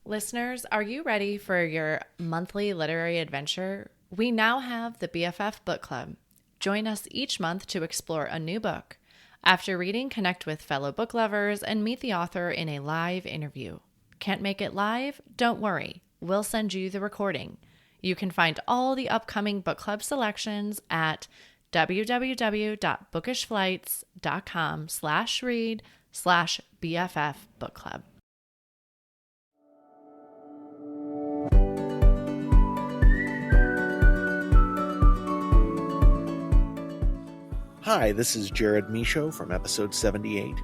Listeners, are you ready for your monthly literary adventure? We now have the BFF Book Club. Join us each month to explore a new book. After reading, connect with fellow book lovers and meet the author in a live interview. Can't make it live? Don't worry. We'll send you the recording. You can find all the upcoming book club selections at www.bookishflights.com/read/BFF Book Club. Hi, this is Jared Michaud from episode 78.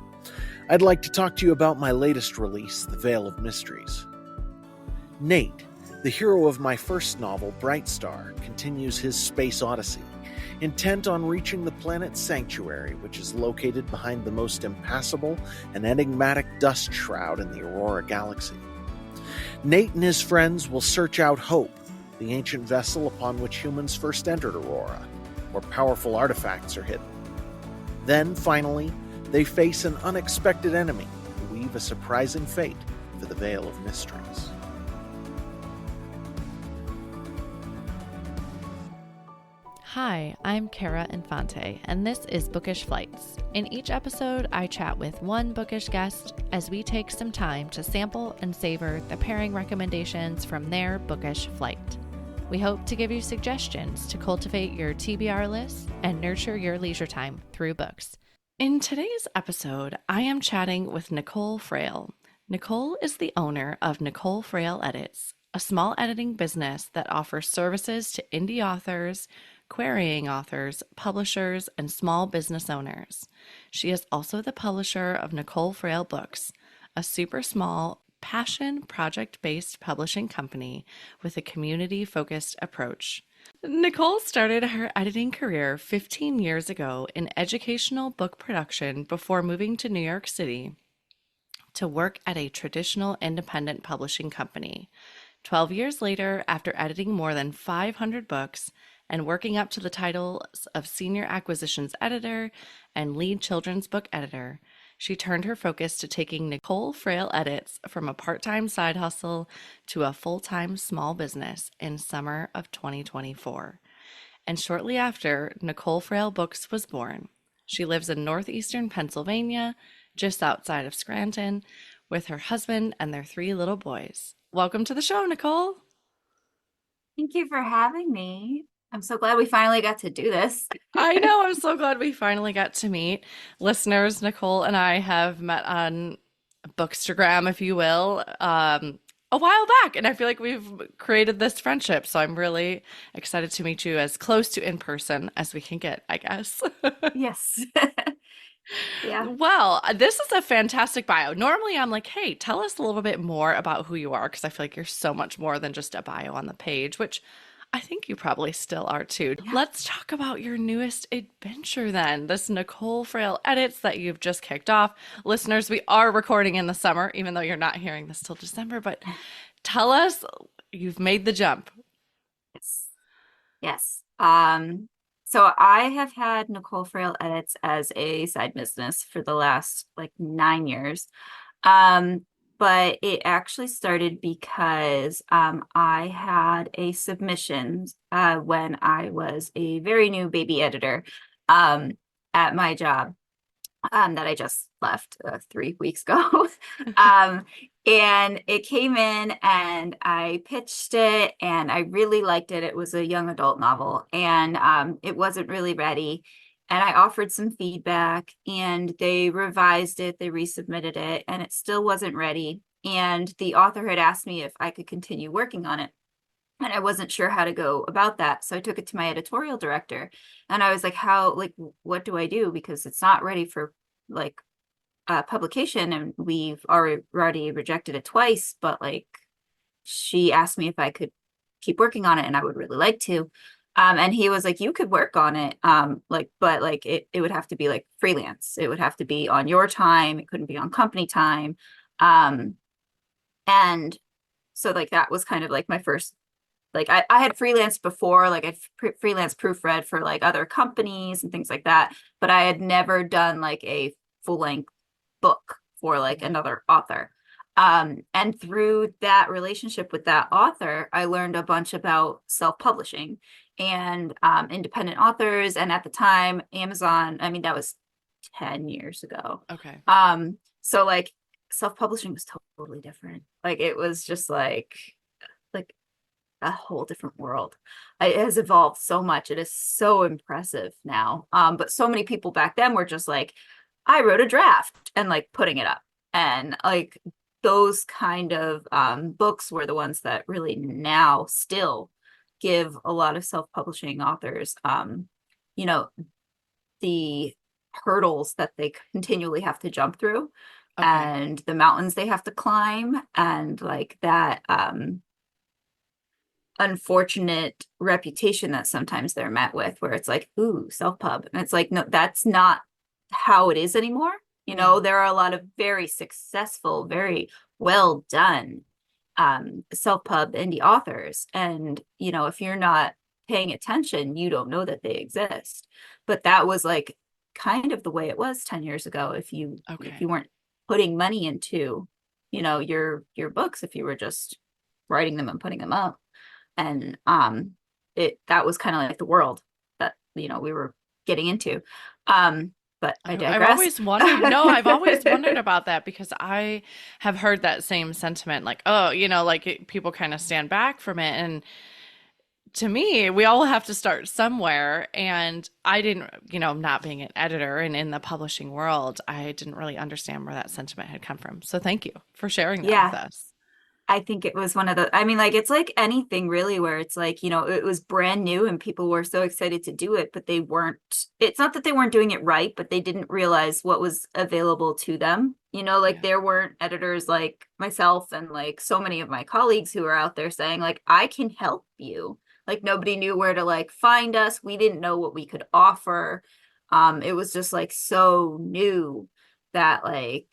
I'd like to talk to you about my latest release, The Veil of Mysteries. Nate, the hero of my first novel, Bright Star, continues his space odyssey, intent on reaching the planet Sanctuary, which is located behind the most impassable and enigmatic dust shroud in the Aurora galaxy. Nate and his friends will search out Hope, the ancient vessel upon which humans first entered Aurora, where powerful artifacts are hidden. Then, finally, they face an unexpected enemy who weave a surprising fate for the Veil of Mysteries. Hi, I'm Cara Infante, and this is Bookish Flights. In each episode, I chat with one bookish guest as we take some time to sample and savor the pairing recommendations from their bookish flight. We hope to give you suggestions to cultivate your TBR list and nurture your leisure time through books. In today's episode, I am chatting with Nicole Frail. Nicole is the owner of Nicole Frail Edits, a small editing business that offers services to indie authors, querying authors, publishers, and small business owners. She is also the publisher of Nicole Frail Books, a super small passion project-based publishing company with a community-focused approach. Nicole started her editing career 15 years ago in educational book production before moving to New York City to work at a traditional independent publishing company. 12 years later, after editing more than 500 books and working up to the titles of Senior Acquisitions Editor and Lead Children's Book Editor, she turned her focus to taking Nicole Frail Edits from a part-time side hustle to a full-time small business in summer of 2024. And shortly after, Nicole Frail Books was born. She lives in northeastern Pennsylvania, just outside of Scranton, with her husband and their 3 little boys. Welcome to the show, Nicole. Thank you for having me. I'm so glad we finally got to do this. I know. I'm so glad we finally got to meet. Listeners, Nicole and I have met on Bookstagram, if you will, a while back, and I feel like we've created this friendship. So I'm really excited to meet you as close to in person as we can get, I guess. Yes. Yeah. Well, this is a fantastic bio. Normally, I'm like, hey, tell us a little bit more about who you are, because I feel like you're so much more than just a bio on the page, which I think you probably still are too. Yeah. Let's talk about your newest adventure then, this Nicole Frail Edits that you've just kicked off. Listeners, we are recording in the summer, even though you're not hearing this till December, but tell us, you've made the jump. Yes. Yes. So I have had Nicole Frail Edits as a side business for the last like 9 years. But it actually started because I had a submission when I was a very new baby editor at my job that I just left 3 weeks ago. And it came in and I pitched it and I really liked it. It was a young adult novel and it wasn't really ready. And I offered some feedback and they revised it, they resubmitted it, and it still wasn't ready. And the author had asked me if I could continue working on it. And I wasn't sure how to go about that. So I took it to my editorial director and I was like, what do I do? Because it's not ready for like publication and we've already rejected it twice, but like she asked me if I could keep working on it and I would really like to. And he was like, you could work on it. But like it would have to be like freelance. It would have to be on your time. It couldn't be on company time. And so like that was kind of like my first, like I had freelanced before, like I freelance proofread for like other companies and things like that, but I had never done like a full length book for like another author. And through that relationship with that author, I learned a bunch about self-publishing and independent authors. And at the time, Amazon, I mean, that was 10 years ago. Okay. So like self-publishing was totally different. Like it was just like a whole different world. It has evolved so much. It is so impressive now. But so many people back then were just like, I wrote a draft and like putting it up. And like those kind of books were the ones that really now still give a lot of self-publishing authors, you know, the hurdles that they continually have to jump through Okay. and the mountains they have to climb and like that unfortunate reputation that sometimes they're met with where it's like, ooh, self-pub. And it's like, no, that's not how it is anymore. You know, Yeah. there are a lot of very successful, very well done self-pub indie authors. And, you know, if you're not paying attention, you don't know that they exist. But that was like kind of the way it was 10 years ago. If you Okay. weren't putting money into, you know, your books, if you were just writing them and putting them up and that was kind of like the world that you know we were getting into but I I've digress. always wondered, no, I've always wondered about that because I have heard that same sentiment, like, oh, like people kind of stand back from it. And to me, we all have to start somewhere. And I didn't, not being an editor and in the publishing world, I didn't really understand where that sentiment had come from. So thank you for sharing that with Yeah, us. I think it was one of the, I mean, like, it's like anything really where it's like, you know, it was brand new and people were so excited to do it, but they weren't, it's not that they weren't doing it right, but they didn't realize what was available to them. You know, like Yeah. there weren't editors like myself and like so many of my colleagues who are out there saying, like, I can help you. Like nobody knew where to like find us. We didn't know what we could offer. It was just like so new that like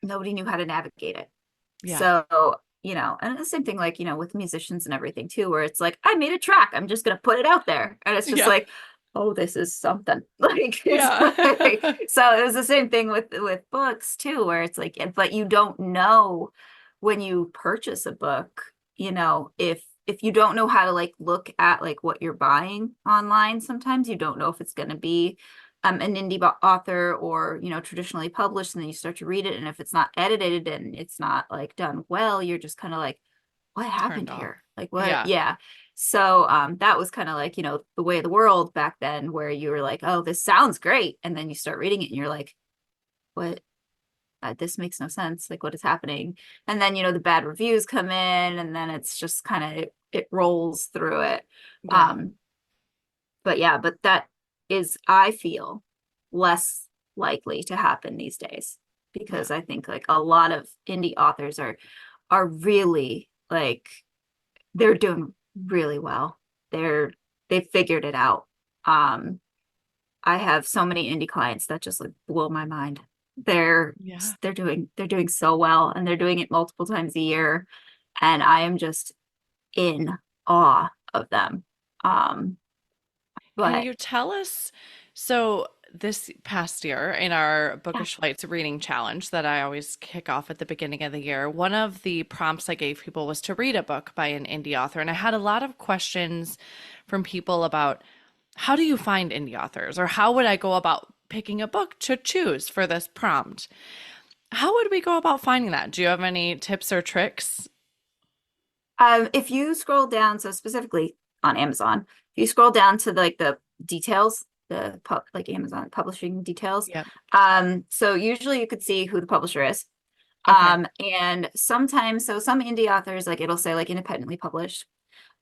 nobody knew how to navigate it. Yeah. So, you know, and the same thing, like, you know, with musicians and everything too, where it's like, I made a track, I'm just gonna put it out there. And it's just Yeah. like, oh, this is something. Like it's Yeah. like, so it was the same thing with books too, where it's like, but you don't know when you purchase a book, you know, if you don't know how to like look at like what you're buying online, sometimes you don't know if it's going to be an indie author or you know traditionally published, and then you start to read it, and if it's not edited and it's not like done well, you're just kind of like, what Turned happened off. here? Like what? Yeah. Yeah. So that was kind of like, you know, the way of the world back then, where you were like, oh, this sounds great, and then you start reading it and you're like, what? This makes no sense. Like what is happening? And then you know the bad reviews come in, and then it's just kind of it rolls through it. Yeah. um but yeah, but that is, I feel, less likely to happen these days Yeah. because I think like a lot of indie authors are really like they're doing really well. They figured it out. Um, I have so many indie clients that just like blow my mind. They're Yeah. they're doing so well and they're doing it multiple times a year, and I am just in awe of them. Um, Can but you tell us? So, this past year in our yeah. Bookish Flights reading challenge that I always kick off at the beginning of the year, one of the prompts I gave people was to read a book by an indie author. And I had a lot of questions from people about how do you find indie authors, or how would I go about picking a book to choose for this prompt? How would we go about finding that? Do you have any tips or tricks? If you scroll down, so specifically on Amazon, if you scroll down to like the details, like Amazon publishing details, Yep. so usually you could see who the publisher is. Okay. And sometimes, so some indie authors, like it'll say like independently published.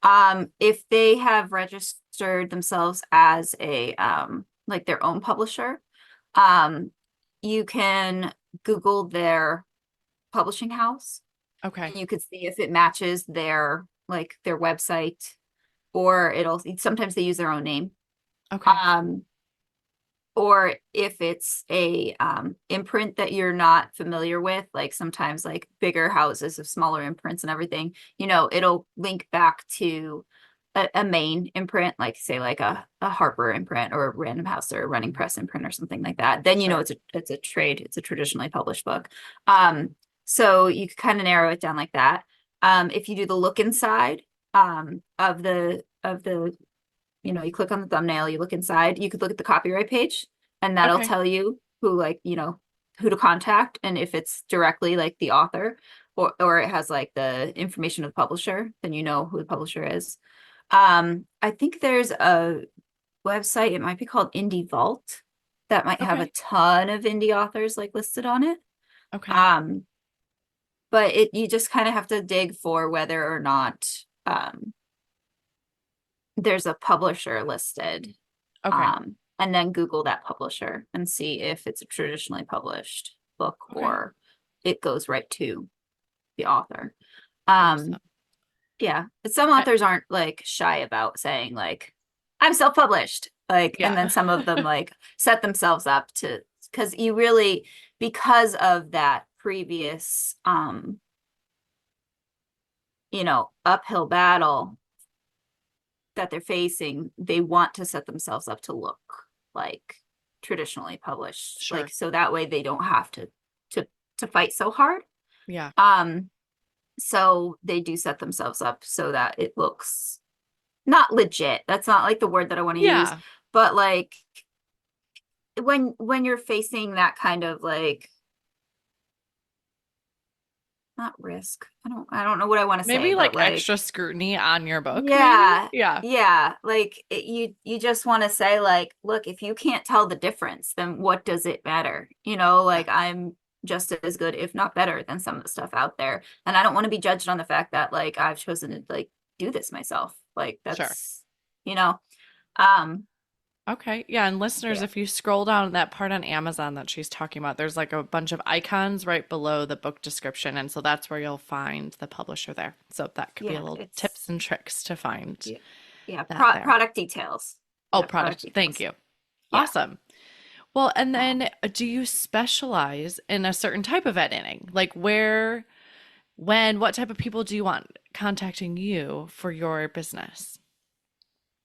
If they have registered themselves as a like their own publisher, um, you can Google their publishing house Okay. and you could see if it matches their website, or it'll sometimes they use their own name. Okay. Um, or if it's a imprint that you're not familiar with, like sometimes like bigger houses of smaller imprints and everything, you know, it'll link back to a main imprint, like say like a Harper imprint or a Random House or a Running Press imprint or something like that, then you know Sure. it's a trade, it's a traditionally published book. So you could kind of narrow it down like that. If you do the look inside of the you click on the thumbnail, you look inside, you could look at the copyright page, and that'll Okay. tell you who like who to contact, and if it's directly like the author or it has like the information of the publisher, then you know who the publisher is. I think there's a website, it might be called Indie Vault, that might have a Okay. ton of indie authors like listed on it. Okay. Um, but you just kind of have to dig for whether or not there's a publisher listed. Okay. And then Google that publisher and see if it's a traditionally published book Okay. or it goes right to the author. Um, Awesome. yeah, but some I, authors aren't like shy about saying like I'm self-published, like, and then yeah. some of them like set themselves up to because you really because of that previous uphill battle that they're facing, they want to set themselves up to look like traditionally published, like Sure. so that way they don't have to to fight so hard. Yeah. Um, so they do set themselves up so that it looks not legit. That's not like the word that I want to use, Yeah. but like when you're facing that kind of like not risk. I don't know what I want to say, Maybe but like like extra scrutiny on your book, maybe? yeah, Yeah. yeah. Like you just want to say like, look, if you can't tell the difference, then what does it matter? Yeah. Like I'm just as good, if not better, than some of the stuff out there. And I don't want to be judged on the fact that like I've chosen to like do this myself. Like Sure. that's, you know, um, Okay. Yeah. And listeners, yeah, if you scroll down that part on Amazon that she's talking about, there's like a bunch of icons right below the book description. And so that's where you'll find the publisher there. So that could be a yeah, little it's tips and tricks to find yeah, yeah. that there. Product details. Oh, Yeah, product product. Thank details. you. Yeah. Awesome. Well, and Um, then do you specialize in a certain type of editing? Like where, when, what type of people do you want contacting you for your business?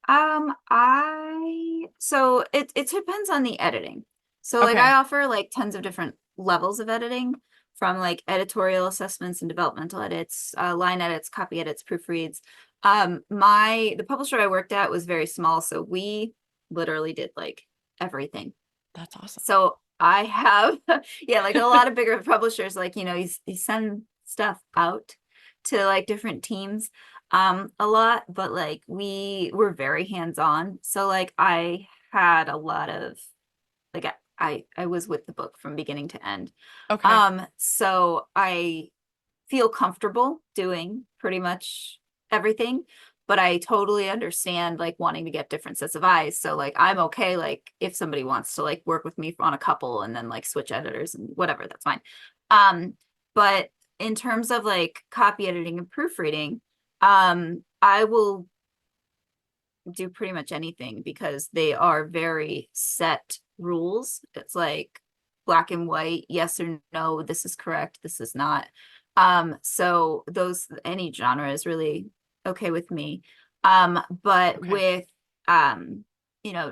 I so it depends on the editing. So like Okay. I offer like tons of different levels of editing from like editorial assessments and developmental edits, line edits, copy edits, proofreads. The publisher I worked at was very small, so we literally did like everything. That's awesome. So I have, yeah, like a lot of bigger publishers, like, you send stuff out to like different teams a lot, but like we were very hands-on. So like I had a lot of like I was with the book from beginning to end. Okay. So I feel comfortable doing pretty much everything, but I totally understand like wanting to get different sets of eyes. So like I'm okay like if somebody wants to like work with me on a couple and then like switch editors and whatever, that's fine. But in terms of like copy editing and proofreading, I will do pretty much anything because they are very set rules. It's like black and white, yes or no, this is correct, this is not. So those any genre is really okay with me. But Okay. with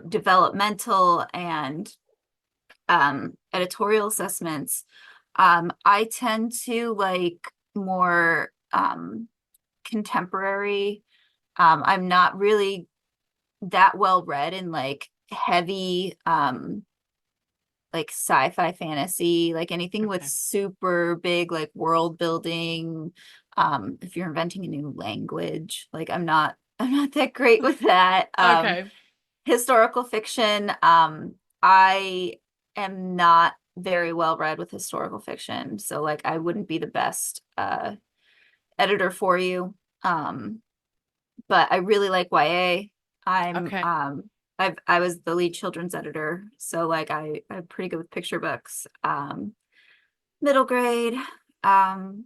developmental and editorial assessments, I tend to like more contemporary. I'm not really that well read in like heavy like sci-fi fantasy, like anything with Okay. super big like world building. If you're inventing a new language, like I'm not that great with that. Okay. Historical fiction, I am not very well read with historical fiction, so like I wouldn't be the best editor for you. But I really like YA. I'm Okay. I was the lead children's editor, so like I'm pretty good with picture books. Middle grade. Um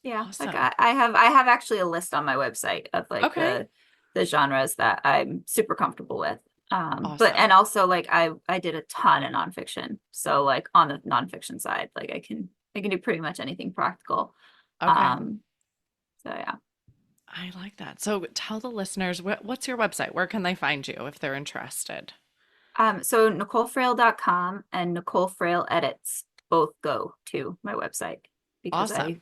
yeah, like Awesome. I have actually a list on my website of like Okay. the genres that I'm super comfortable with. But Awesome. and also like I did a ton of nonfiction. So like on the nonfiction side, like I can do pretty much anything practical. Okay. Um so yeah. I like that. So tell the listeners, what's your website? Where can they find you if they're interested? So NicoleFrail.com and Nicole Frail Edits both go to my website because Awesome.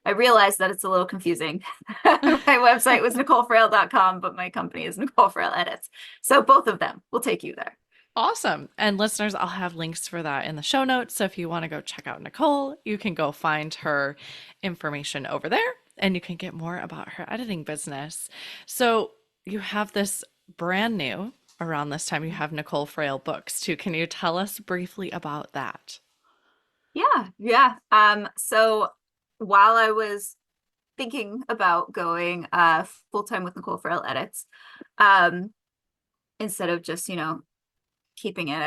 I realized that it's a little confusing. My website was NicoleFrail.com, but my company is Nicole Frail Edits. So both of them will take you there. Awesome. And listeners, I'll have links for that in the show notes. So if you want to go check out Nicole, you can go find her information over there and you can get more about her editing business. So you have this brand new around this time, you have Nicole Frail Books too. Can you tell us briefly about that? Yeah. So while I was thinking about going full time with Nicole Frail Edits, um, instead of just, keeping it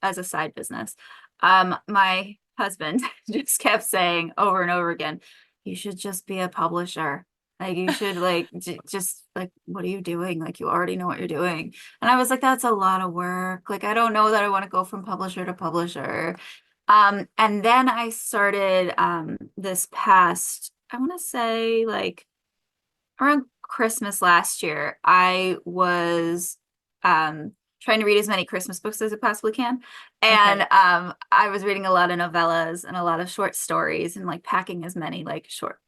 as a side business. My husband just kept saying over and over again, you should just be a publisher. Like you should like just like what are you doing? Like you already know what you're doing. And I was like, that's a lot of work. Like I don't know that I want to go from publisher to publisher. And then I started this past, I want to say like around Christmas last year, I was trying to read as many Christmas books as I possibly can. And Okay. I was reading a lot of novellas and a lot of short stories and like packing as many shorts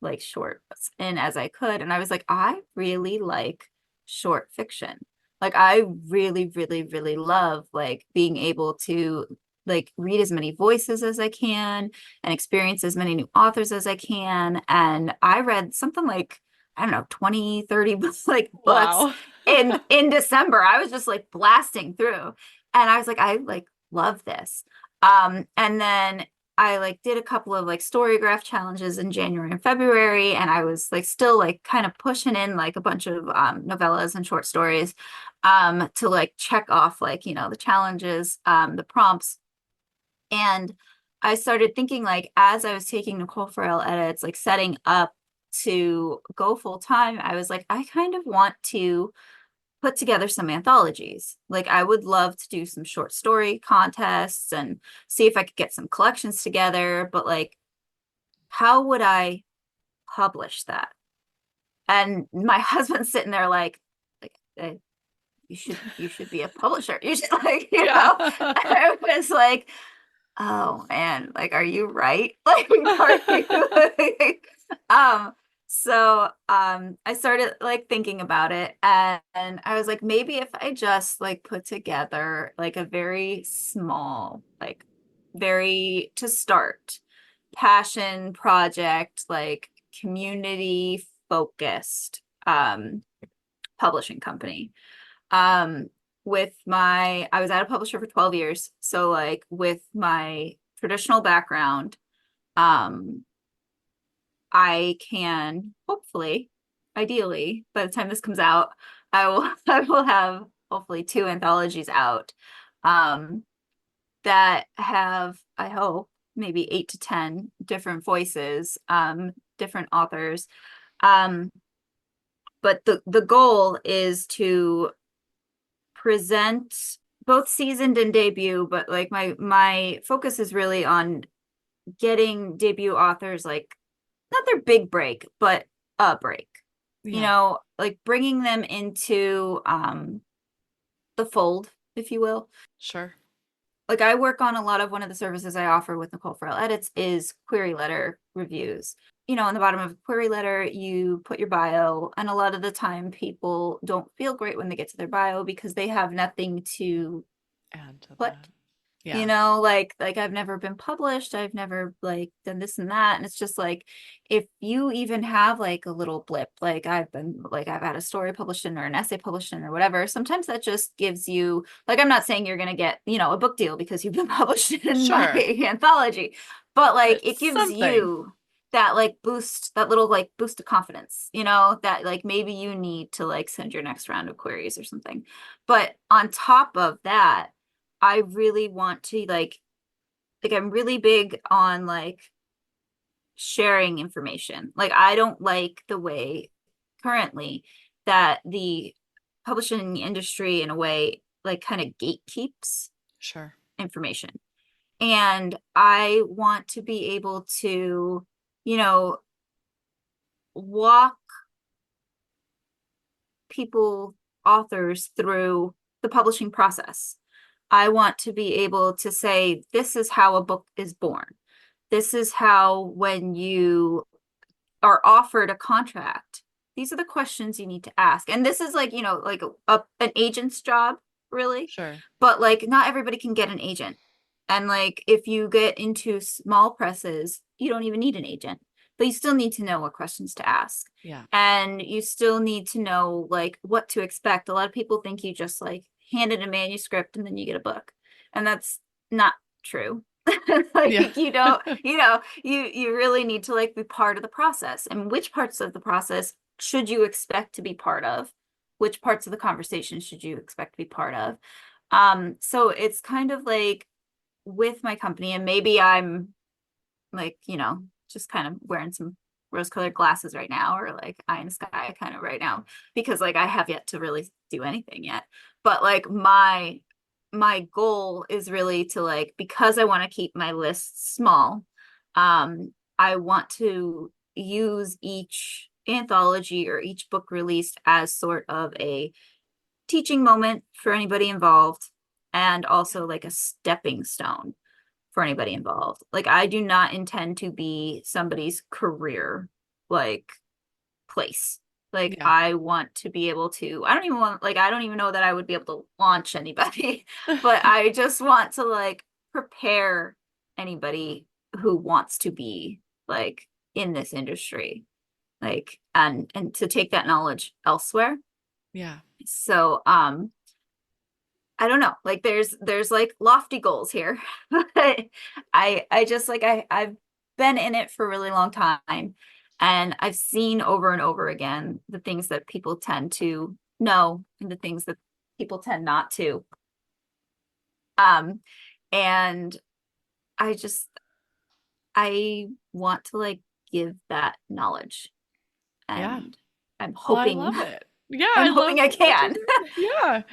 in as I could. And I was like, I really like short fiction. Like I really, really, really love like being able to like read as many voices as I can and experience as many new authors as I can. And I read something like I don't know, 20, 30 like books Wow. in December. I was just like blasting through. And I was like, I like love this. And then I like did a couple of like storygraph challenges in January and February. And I was like still like kind of pushing in like a bunch of novellas and short stories to like check off like, the challenges, the prompts. And I started thinking like as I was taking Nicole Frail edits, like setting up to go full time, I was like, I kind of want to put together some anthologies. Like I would love to do some short story contests and see if I could get some collections together, but like how would I publish that? And my husband's sitting there like you should be a publisher. You should like, Yeah. I was like, oh man, like, are you right? Like, are you like, I started like thinking about it and I was like, maybe if I just like put together like a very small, like very to start passion project, like community focused publishing company um with my I was at a publisher for 12 years, so like with my traditional background, um I can hopefully, ideally by the time this comes out, I will have hopefully two anthologies out um that have, I hope, maybe 8 to 10 different voices, different authors, um but the goal is to present both seasoned and debut, but like my focus is really on getting debut authors like not their big break, but a break. Yeah. Like bringing them into the fold, if you will. Sure. Like I work on a lot of one of the services I offer with Nicole Frail Edits is query letter reviews. On the bottom of a query letter, you put your bio, and a lot of the time people don't feel great when they get to their bio because they have nothing to Add to put. that. Yeah. Like I've never been published, I've never like done this and that, and it's just like if you even have like a little blip, like I've had a story published in or an essay published in or whatever, sometimes that just gives you like I'm not saying you're going to get a book deal because you've been published in my Sure. anthology, but like But it gives something. you that like boost, that little like boost of confidence, that like maybe you need to like send your next round of queries or something. But on top of that, I really want to like I'm really big on like sharing information. Like I don't like the way currently that the publishing industry in a way like kind of gatekeeps Sure. information. And I want to be able to, you know, walk people, authors, through the publishing process. I want to be able to say, this is how a book is born. This is how, when you are offered a contract, these are the questions you need to ask. And this is like, like an agent's job, really. Sure. But like, not everybody can get an agent. And like, if you get into small presses, you don't even need an agent, but you still need to know what questions to ask. Yeah. And you still need to know like what to expect. A lot of people think you just like hand in a manuscript and then you get a book. And that's not true. Like Yeah. you don't, you really need to like be part of the process. And which parts of the process should you expect to be part of? Which parts of the conversation should you expect to be part of? So it's kind of like with my company, and maybe I'm like, just kind of wearing some rose-colored glasses right now, or like eye in the sky kind of right now, because like I have yet to really do anything yet. But like my goal is really to like, because I want to keep my list small, I want to use each anthology or each book released as sort of a teaching moment for anybody involved, and also like a stepping stone for anybody involved. Like I do not intend to be somebody's career like place. Like Yeah. I want to be able to, I don't even know that I would be able to launch anybody, but I just want to like prepare anybody who wants to be like in this industry, like, and to take that knowledge elsewhere. Yeah. So I don't know, like there's like lofty goals here. But I just like I've been in it for a really long time, and I've seen over and over again the things that people tend to know and the things that people tend not to. And I just I want to like give that knowledge, Yeah. and I'm Oh, I hoping love it. Yeah, I'm I love hoping I what you're can. doing.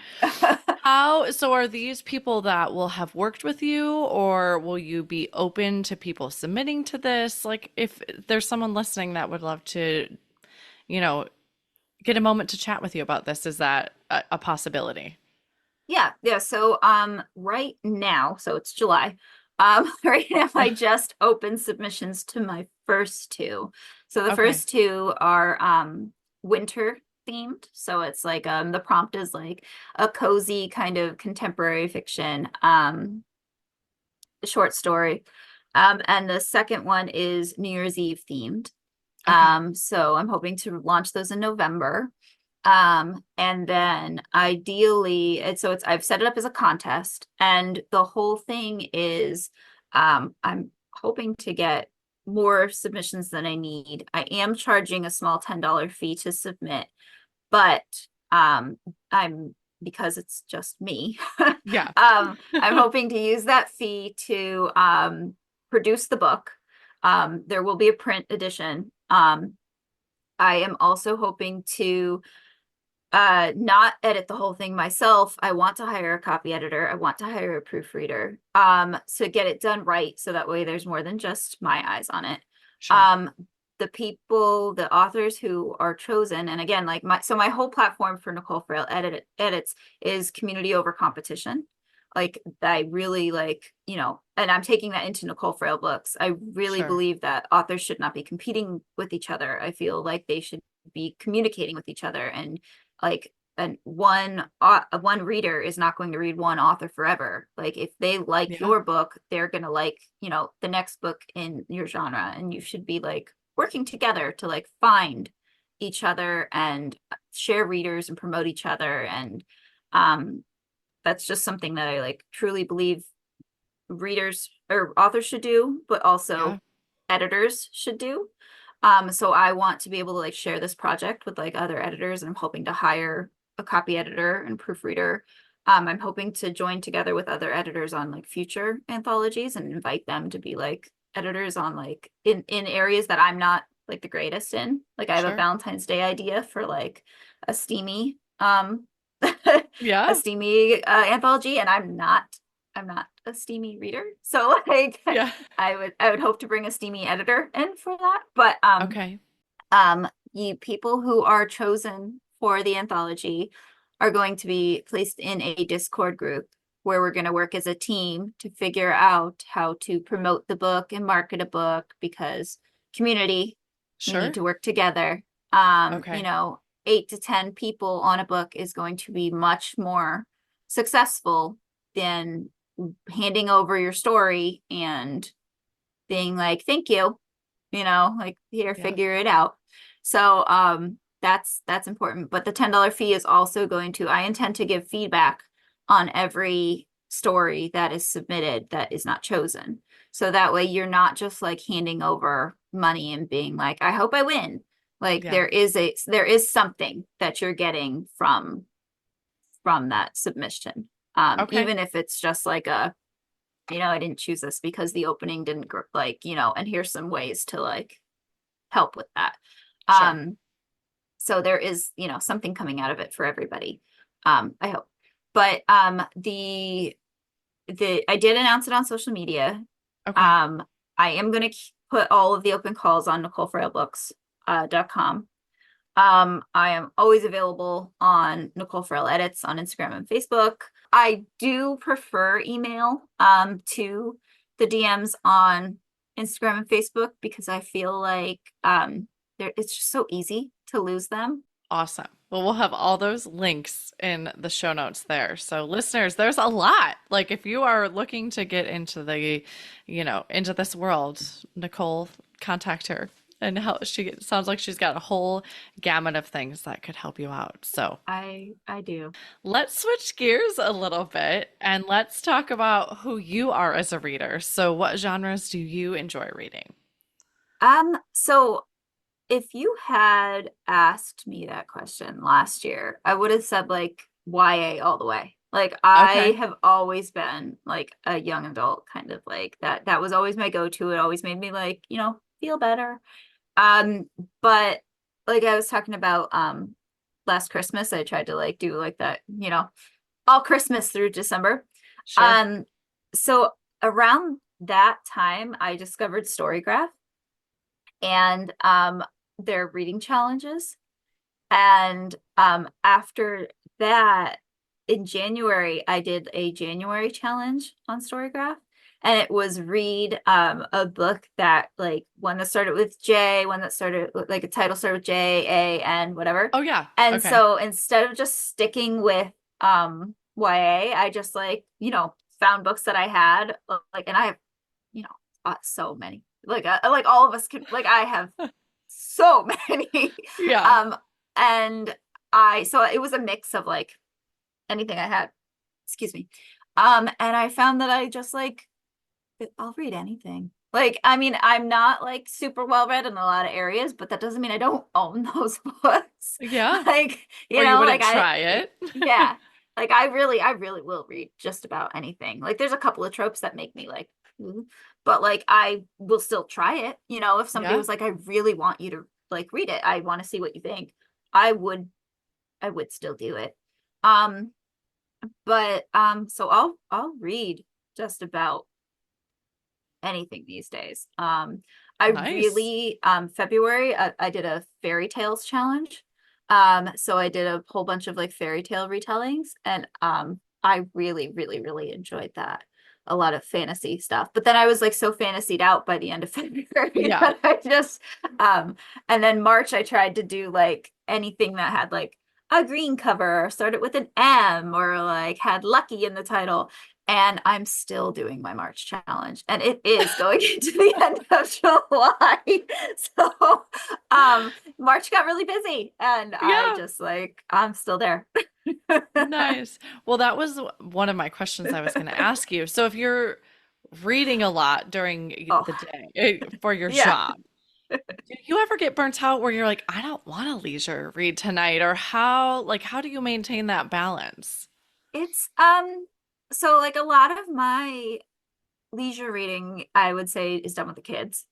Yeah. So are these people that will have worked with you, or will you be open to people submitting to this? Like, if there's someone listening that would love to, you know, get a moment to chat with you about this, is that a possibility? Yeah. So right now, so it's July. Right now I just opened submissions to my first two. So the Okay. first two are winter themed. So it's like the prompt is like a cozy kind of contemporary fiction short story. And the second one is New Year's Eve themed. Okay. So I'm hoping to launch those in November. And then ideally, I've set it up as a contest, and the whole thing is, I'm hoping to get more submissions than I need. I am charging a small $10 fee to submit, but um, I'm because it's just me. Yeah. I'm hoping to use that fee to produce the book. There will be a print edition. I am also hoping to not edit the whole thing myself. I want to hire a copy editor. I want to hire a proofreader to get it done right, so that way there's more than just my eyes on it. Sure. The authors who are chosen, and again, like my whole platform for Nicole Frail edits is community over competition. Like I really like, and I'm taking that into Nicole Frail books. I really Sure. believe that authors should not be competing with each other. I feel like they should be communicating with each other, and like, and one reader is not going to read one author forever. Like if they like Yeah. your book, they're going to like, the next book in your genre, and you should be like working together to like find each other and share readers and promote each other. And that's just something that I like truly believe readers or authors should do, but Yeah. also editors should do. So I want to be able to like share this project with like other editors, and I'm hoping to hire a copy editor and proofreader. I'm hoping to join together with other editors on like future anthologies and invite them to be like editors on like in areas that I'm not like the greatest in. Like I have a Sure. Valentine's Day idea for like a steamy a Yeah. steamy anthology, and I'm not a steamy reader. So like Yeah. I would hope to bring a steamy editor in for that. But Okay. you people who are chosen for the anthology are going to be placed in a Discord group where we're going to work as a team to figure out how to promote the book and market a book, because community, we need Sure. to work together. Okay. 8 to 10 people on a book is going to be much more successful than handing over your story and being like, thank you, like, here, Yeah. figure it out. So that's important. But the $10 fee is also I intend to give feedback on every story that is submitted that is not chosen. So that way you're not just like handing over money and being like, I hope I win. Like Yeah. there is something that you're getting from that submission. Okay. Even if it's just like I didn't choose this because the opening didn't and here's some ways to like help with that. Sure. So there is, something coming out of it for everybody. I hope. But the I did announce it on social media. Okay. I am going to put all of the open calls on NicoleFrailBooks.com. I am always available on Nicole Frail Edits on Instagram and Facebook. I do prefer email to the DMs on Instagram and Facebook because I feel like it's just so easy to lose them. Awesome. Well, we'll have all those links in the show notes there. So, listeners, there's a lot. Like, if you are looking to get into into this world, Nicole, contact her. And how sounds like she's got a whole gamut of things that could help you out. So, I do. let's switch gears a little bit and let's talk about who you are as a reader. So, what genres do you enjoy reading? So if you had asked me that question last year, I would have said like YA all the way. Like I Okay. have always been like a young adult kind of like that. That was always my go-to. It always made me like, feel better. But like I was talking about last Christmas, I tried to like do like that, all Christmas through December. Sure. Um, so around that time I discovered Storygraph and their reading challenges. And after that, in January, I did a January challenge on Storygraph. And it was read a book that like one that started with J, one that started like a title started with J, A, and whatever. Oh, yeah. And Okay. so instead of just sticking with YA, I just like, found books that I had like, and I have, you know, so many. Like all of us could like I have so many. Yeah. um so it was a mix of like anything I had, excuse me. And I found that I just like I'll read anything. Like, I mean, I'm not like super well read in a lot of areas, but that doesn't mean I don't own those books. Yeah. Like, Or you like wouldn't try it. yeah, like I really will read just about anything. Like, there's a couple of tropes that make me like, "Ooh," but like, I will still try it. If somebody Yeah. was like, I really want you to like read it, I want to see what you think. I would, I would still do it. Um, but so I'll read just about anything these days. I Nice. really February I did a fairy tales challenge. So I did a whole bunch of like fairy tale retellings, and I really, really, really enjoyed that. A lot of fantasy stuff. But then I was like so fantasied out by the end of February Yeah. that I just and then March I tried to do like anything that had like a green cover or started with an M or like had lucky in the title. And I'm still doing my March challenge, and it is going into the end of July. So March got really busy, and I Yeah. just like I'm still there. Nice. Well, that was one of my questions I was going to ask you. So if you're reading a lot during Oh, the day for your yeah. job, do you ever get burnt out where you're like, I don't want to leisure read tonight? Or how do you maintain that balance? It's so like a lot of my leisure reading, I would say, is done with the kids.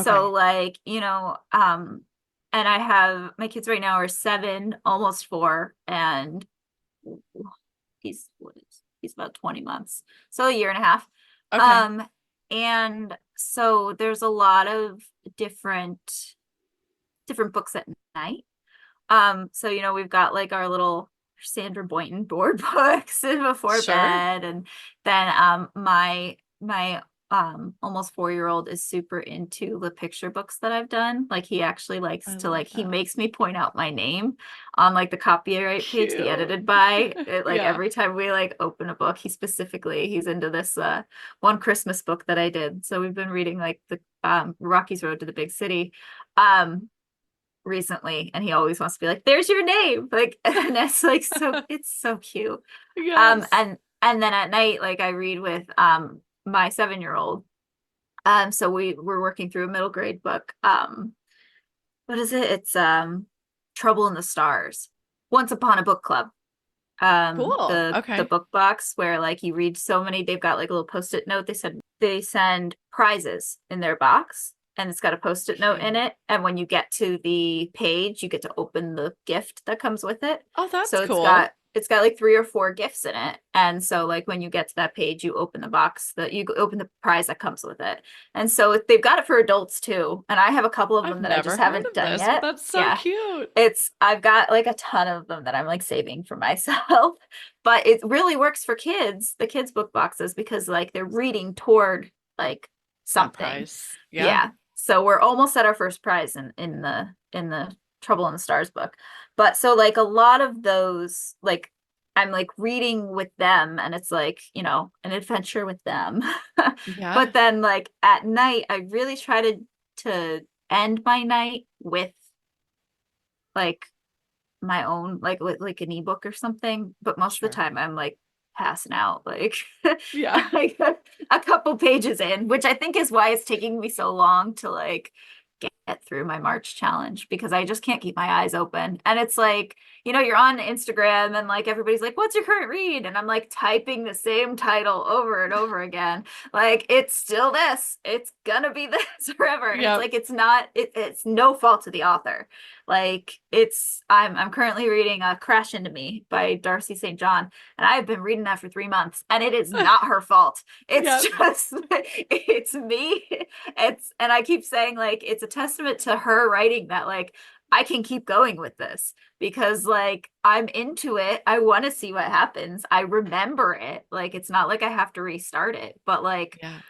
So Okay. like, and I have my kids right now are 7, almost 4, and he's about 20 months, so a year and a half. Okay. um and so there's a lot of different books at night. So we've got like our little Sandra Boynton board books before Sure. bed, and then my almost 4-year-old is super into the picture books that I've done. Like he actually likes I to love he that. makes me point out my name on like the copyright page, the Cute. edited by it, like Yeah. every time we like open a book, he's into this one Christmas book that I did. So we've been reading like the Rocky's Road to the Big City. Um recently, and he always wants to be like, there's your name, like, and it's like, so it's so cute. Yes. And then at night, like I read with my 7-year-old. So we're working through a middle grade book. What is it? It's Trouble in the Stars, Once Upon a Book Club. Cool. The Okay. book box where like you read so many, they've got like a little post-it note. They send prizes in their box, and it's got a post-it note in Cute. it, and when you get to the page you get to open the gift that comes with it. Oh, that's So cool. it's got like 3 or 4 gifts in it, and so like when you get to that page you open the box, that you open the prize that comes with it. And so they've got it for adults too, and I have a couple of I've them that I never just heard haven't of done this, but yet. that's so Yeah, cute. I've got like a ton of them that I'm like saving for myself. But it really works for kids, the kids book boxes, because like they're reading toward like That something. price. Yeah. Yeah. So we're almost at our first prize in the Trouble in the Stars book. But so like a lot of those, like I'm like reading with them, and it's like, an adventure with them. Yeah. But then like at night I really try to end my night with like my own, like with like an ebook or something, but most of the Sure. time I'm like passing out like Yeah. like a couple pages in, which I think is why it's taking me so long to like get through my March challenge, because I just can't keep my eyes open. And it's like, you're on Instagram and like everybody's like, what's your current read? And I'm like typing the same title over and over again. Like it's still this, it's gonna be this forever. And it's Yep. like, it's no fault to the author. Like I'm currently reading Crash Into Me by Darcy St. John, and I have been reading that for 3 months, and it is not her fault. It's Yep. just it's me. And I keep saying like it's a testament to her writing that like I can keep going with this, because like I'm into it. I want to see what happens. I remember it. Like it's not like I have to restart it, but like Yeah.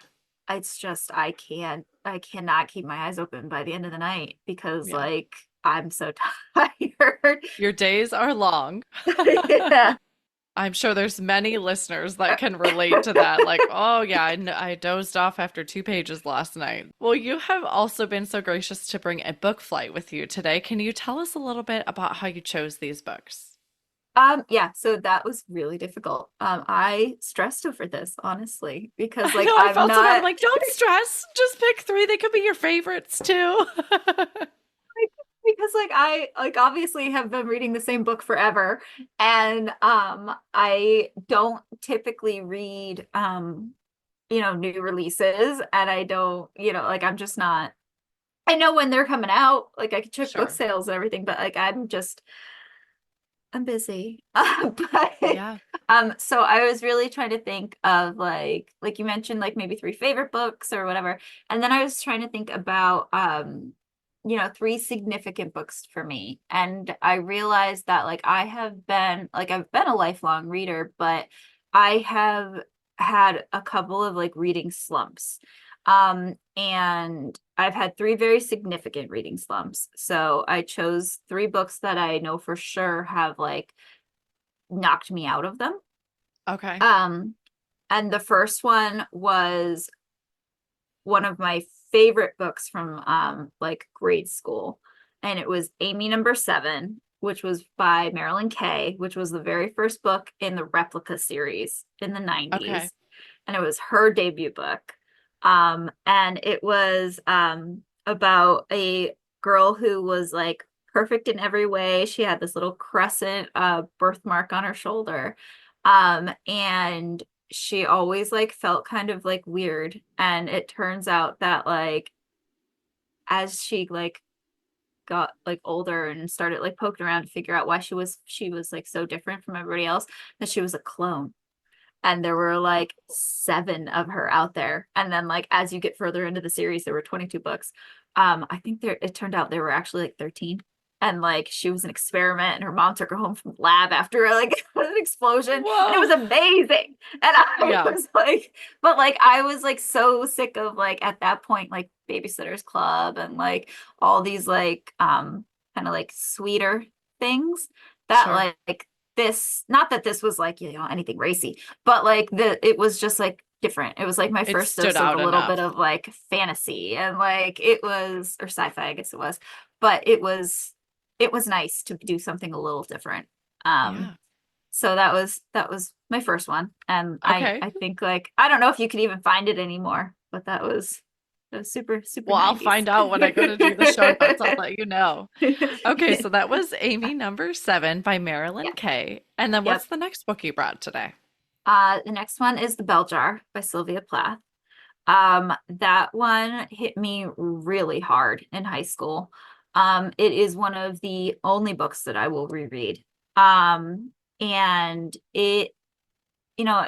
it's just I cannot keep my eyes open by the end of the night, because Yeah. like I'm so tired. Your days are long. Yeah. I'm sure there's many listeners that can relate to that. Like, oh, yeah, I dozed off after 2 pages last night. Well, you have also been so gracious to bring a book flight with you today. Can you tell us a little bit about how you chose these books? Yeah, so that was really difficult. I stressed over this, honestly, because I like know I I'm felt so bad. I'm not like, don't stress. Just pick three. They could be your favorites too. because like I like obviously have been reading the same book forever, and I don't typically read new releases, and I don't, like I'm just not. I know when they're coming out, like I can check book Sure. sales and everything, but like I'm busy. But Yeah. so I was really trying to think of like you mentioned, like maybe 3 favorite books or whatever. And then I was trying to think about 3 significant books for me. And I realized that like I've been a lifelong reader, but I have had a couple of like reading slumps. And I've had 3 very significant reading slumps. So I chose 3 books that I know for sure have like knocked me out of them. Okay. Um, and the first one was one of my favorite books from like grade school. And it was Amy Number 7, which was by Marilyn Kay, which was the very first book in the Replica series in the Okay. 90s. And it was her debut book. And it was about a girl who was like perfect in every way. She had this little crescent birthmark on her shoulder. And she always like felt kind of like weird. And it turns out that like as she like got like older and started like poking around to figure out why she was like so different from everybody else, that she was a clone. And there were like 7 of her out there. And then like as you get further into the series, there were 22 books. I think it turned out there were actually like 13. and like she was an experiment, and her mom took her home from the lab after like an explosion, and it was Whoa. amazing. And I Yeah, was like, but like I was like so sick of like at that point like Babysitter's Club and like all these like kind of like sweeter things that sure. like this, not that this was like, you know, anything racy, but like it was just like different. It was like my It first stood dose of a out little bit enough. of like fantasy, and like it was, or sci-fi, I guess it was, but it was nice to do something a little different. Yeah. So that was my first one. And I Okay. I think like I don't know if you could even find it anymore, but that was super super Well, I'll 90s. find out when I go to do the show notes. I'll let you know. Okay, so that was Amy number 7 by Marilyn Yeah. Kay. And then Yep. what's the next book you brought today? The next one is The Bell Jar by Sylvia Plath. That one hit me really hard in high school. It is one of the only books that I will reread. And it, you know,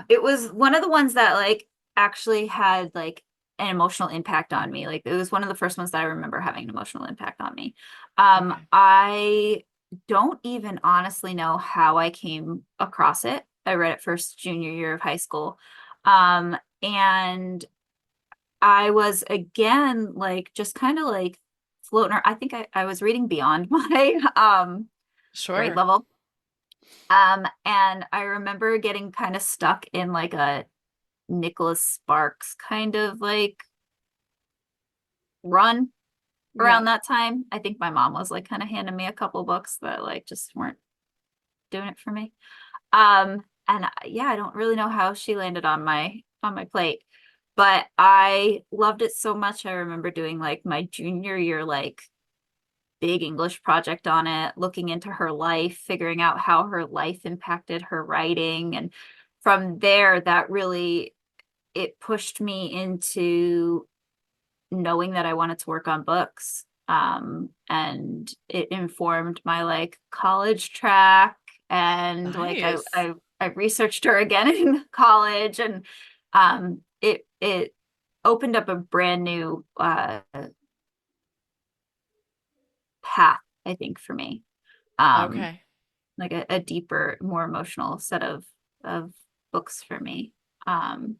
it was one of the ones that like actually had like an emotional impact on me. Like it was one of the first ones that I remember having an emotional impact on me. Okay. I don't even honestly know how I came across it. I read it first junior year of high school. And I was again like just kind of like floating around. I think I was reading beyond my grade Sure. level. And I remember getting kind of stuck in like a Nicholas Sparks kind of like run Yeah. around that time. I think my mom was like kind of handing me a couple books that like just weren't doing it for me. And yeah, I don't really know how she landed on my plate, but I loved it so much. I remember doing like my junior year like big English project on it, looking into her life, figuring out how her life impacted her writing. And from there, that really it pushed me into knowing that I wanted to work on books. And it informed my like college track, and like Nice. I researched her again in college, and it opened up a brand new path, I think, for me. Um, Okay. like a deeper, more emotional set of books for me. Um,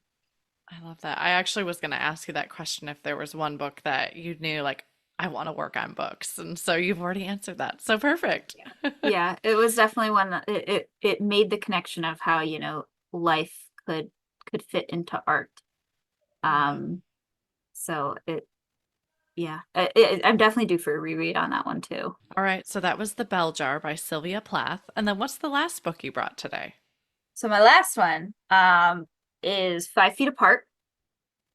I love that. I actually was going to ask you that question if there was one book that you knew, like, I want to work on books. And so you've already answered that. So perfect. yeah, yeah, it was definitely one that it made the connection of how, you know, life could fit into art. Yeah. Um, so yeah, I'm definitely due for a reread on that one too. All right. So that was The Bell Jar by Sylvia Plath. And then what's the last book you brought today? So my last one, is 5 Feet Apart,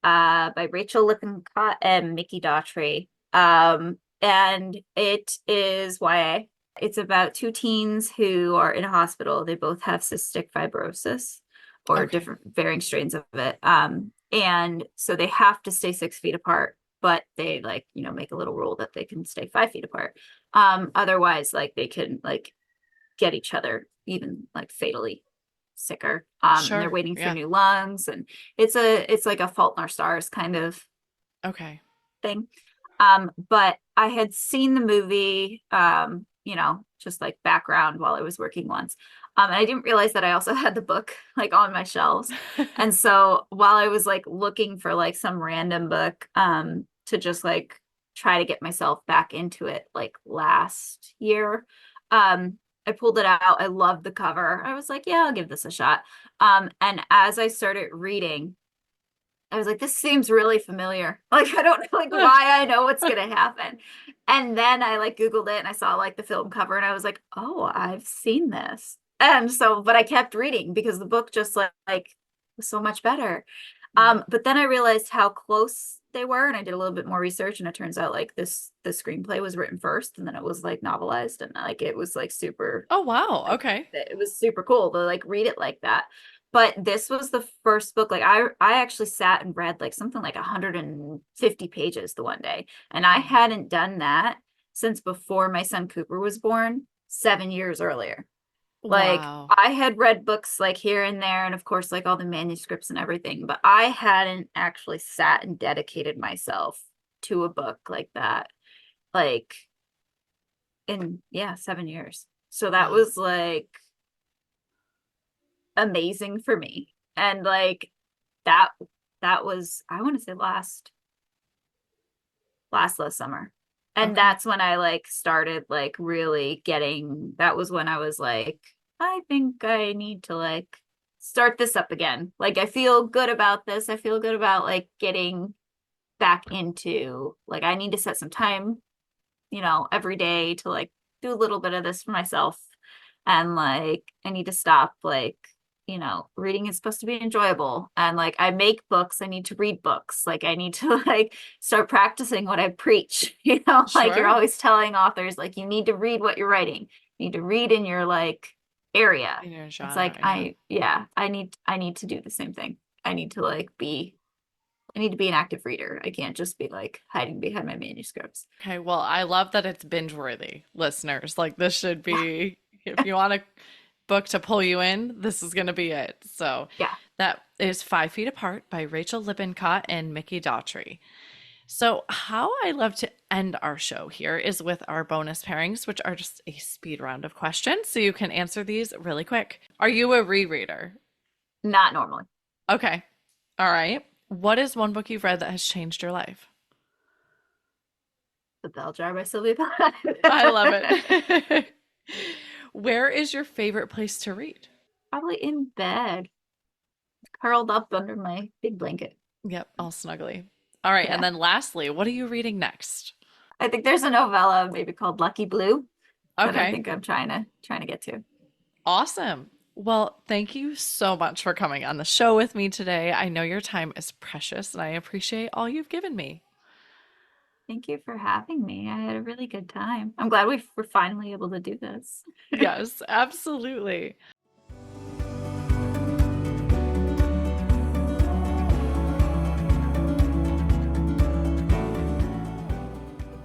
by Rachel Lippincott and Mickey Daughtry. And it is YA. It's about two teens who are in a hospital. They both have cystic fibrosis or Okay. different varying strains of it. And so they have to stay 6 feet apart, but they like, you know, make a little rule that they can stay 5 feet apart. Otherwise, like they can like get each other even like fatally sicker. And they're Sure. waiting for Yeah. new lungs, and it's like a Fault in Our Stars kind of Okay. thing. But I had seen the movie, you know, just like background while I was working once. And I didn't realize that I also had the book like on my shelves. And so while I was like looking for like some random book, to just like try to get myself back into it like last year, I pulled it out. I loved the cover. I was like, yeah, I'll give this a shot. And as I started reading, I was like, this seems really familiar. Like, I don't know like why I know what's gonna happen. And then I like Googled it and I saw like the film cover and I was like, oh, I've seen this. And so, but I kept reading because the book just like was so much better. Yeah. But then I realized how close they were, and I did a little bit more research, and it turns out like the screenplay was written first, and then it was like novelized, and like it was like super, Oh, wow. like Okay. it was super cool to like read it like that. But this was the first book, like I actually sat and read like something like 150 pages the one day, and I Wow. hadn't done that since before my son Cooper was born, 7 years earlier. Like Wow. I had read books like here and there, and of course, like all the manuscripts and everything, but I hadn't actually sat and dedicated myself to a book like that like in 7 years. So that was like amazing for me. And like that was, I want to say last summer. And that's when I like started like really getting, that was when I was like, I think I need to like start this up again. Like I feel good about this. I feel good about like getting back into, like, I need to set some time, every day to like do a little bit of this for myself. And like I need to stop, like, reading is supposed to be enjoyable. And like I make books, I need to read books. Like I need to like start practicing what I preach. Like you're always telling authors, like, you need to read what you're writing. You need to read in your like area. In your genre, it's like I need to do the same thing. I need to be an active reader. I can't just be like hiding behind my manuscripts. Okay, well, I love that it's binge worthy, listeners. Like this should be, if you want a book to pull you in, this is going to be it. So yeah, that is 5 Feet Apart by Rachel Lippincott and Mickey Daughtry. So how I love to end our show here is with our bonus pairings, which are just a speed round of questions. So you can answer these really quick. Are you a rereader? Not normally. Okay. All right. What is one book you've read that has changed your life? The Bell Jar by Sylvia Plath. I love it. Where is your favorite place to read? Probably in bed, curled up under my big blanket. Yep, all snuggly. All right, and then lastly, what are you reading next? I think there's a novella maybe called Lucky Blue. Okay. That I think I'm trying to get to. Awesome. Well, thank you so much for coming on the show with me today. I know your time is precious, and I appreciate all you've given me. Thank you for having me. I had a really good time. I'm glad we were finally able to do this. Yes, absolutely.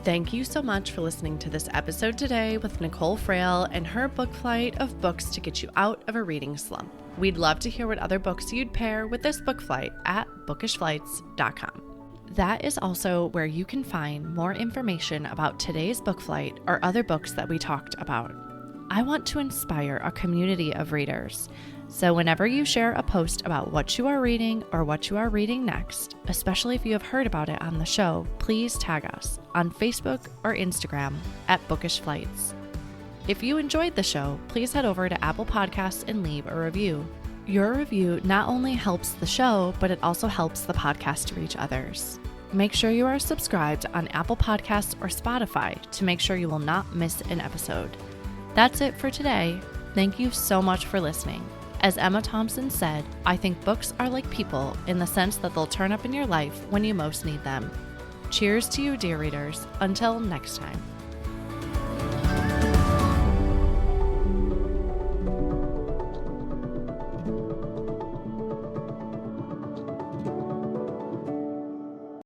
Thank you so much for listening to this episode today with Nicole Frail and her book flight of books to get you out of a reading slump. We'd love to hear what other books you'd pair with this book flight at bookishflights.com. That is also where you can find more information about today's book flight or other books that we talked about. I want to inspire a community of readers. So whenever you share a post about what you are reading or what you are reading next, especially if you have heard about it on the show, please tag us on Facebook or Instagram at Bookish Flights. If you enjoyed the show, please head over to Apple Podcasts and leave a review. Your review not only helps the show, but it also helps the podcast to reach others. Make sure you are subscribed on Apple Podcasts or Spotify to make sure you will not miss an episode. That's it for today. Thank you so much for listening. As Emma Thompson said, I think books are like people in the sense that they'll turn up in your life when you most need them. Cheers to you, dear readers. Until next time.